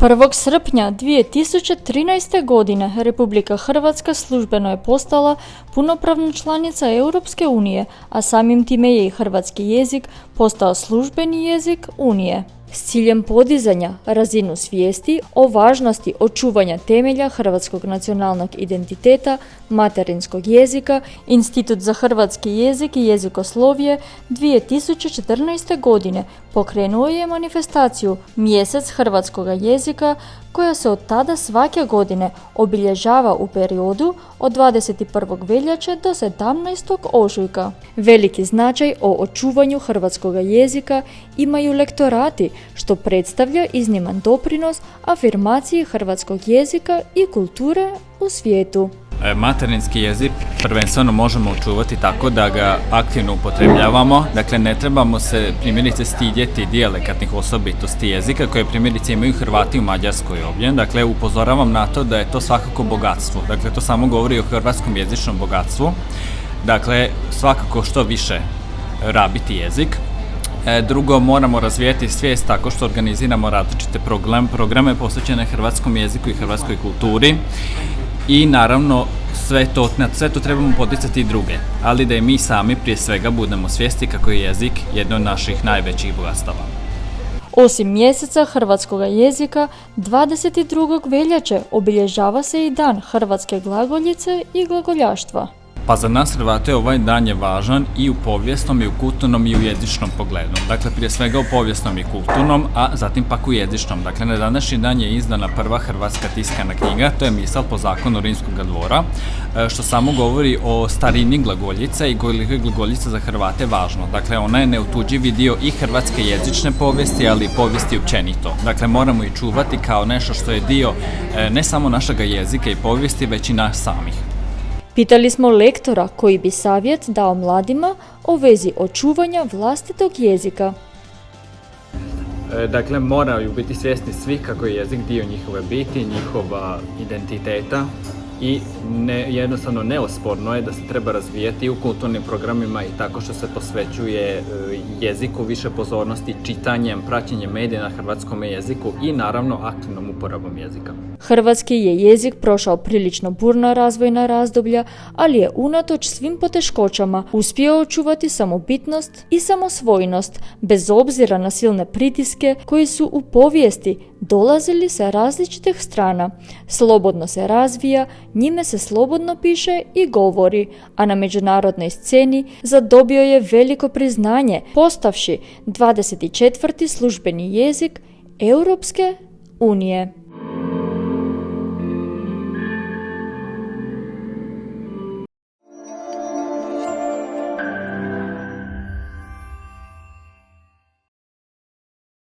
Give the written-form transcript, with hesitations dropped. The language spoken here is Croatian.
1. srpnja 2013. godine Republika Hrvatska službeno je postala punopravna članica Europske unije, a samim time je i hrvatski jezik postao službeni jezik Unije. S ciljem podizanja razinu svijesti o važnosti očuvanja temelja hrvatskog nacionalnog identiteta, materinskog jezika, Institut za hrvatski jezik i jezikoslovje 2014. godine pokrenuo je manifestaciju Mjesec hrvatskog jezika koja se od tada svake godine obilježava u periodu od 21. veljače do 17. ožujka. Veliki značaj o očuvanju hrvatskog jezika imaju lektorati, što predstavlja izniman doprinos afirmaciji hrvatskog jezika i kulture u svijetu. Materinski jezik prvenstveno možemo očuvati tako da ga aktivno upotrebljavamo, dakle ne trebamo se primjerice stidjeti dijalekatnih osobitosti jezika koje primjerice imaju Hrvati u Mađarskoj ovdje. Dakle, upozoravam na to da je to svakako bogatstvo, dakle to samo govori o hrvatskom jezičnom bogatstvu, dakle svakako što više rabiti jezik. Drugo, moramo razvijati svijest tako što organiziramo različite programe posvećene hrvatskom jeziku i hrvatskoj kulturi. I naravno sve to trebamo poticati i druge, ali da i mi sami prije svega budemo svjesni kako je jezik jedno od naših najvećih bogatstava. Osim mjeseca hrvatskog jezika, 22. veljače obilježava se i dan hrvatske glagoljice i glagoljaštva. Pa za nas Hrvate ovaj dan je važan i u povijesnom i u kulturnom i u jezičnom pogledu. Dakle, prije svega u povijesnom i kulturnom, a zatim pak u jezičnom. Dakle, na današnji dan je izdana prva hrvatska tiskana knjiga, to je Misal po zakonu Rimskog dvora, što samo govori o starini glagoljice i koliko je glagoljica za Hrvate važno. Dakle, ona je neotuđivi dio i hrvatske jezične povijesti, ali i povijesti općenito. Dakle, moramo i čuvati kao nešto što je dio ne samo našega jezika i povijesti, već i nas samih. Pitali smo lektora koji bi savjet dao mladima o vezi očuvanja vlastitog jezika. Dakle, moraju biti svjesni svi kako je jezik dio njihove biti, njihova identiteta i jednostavno neosporno je da se treba razvijati i u kulturnim programima i tako što se posvećuje jeziku više pozornosti čitanjem, praćenjem medija na hrvatskom jeziku i naravno aktivnom uporabom jezika. Hrvatski je jezik prošao prilično burna razvojna razdoblja, ali je unatoč svim poteškoćama uspio očuvati samobitnost i samosvojnost, bez obzira na silne pritiske koji su u povijesti dolazili sa različitih strana. Slobodno se razvija, njime se slobodno piše i govori, a na međunarodnoj sceni zadobio je veliko priznanje, postavši 24. službeni jezik Europske unije.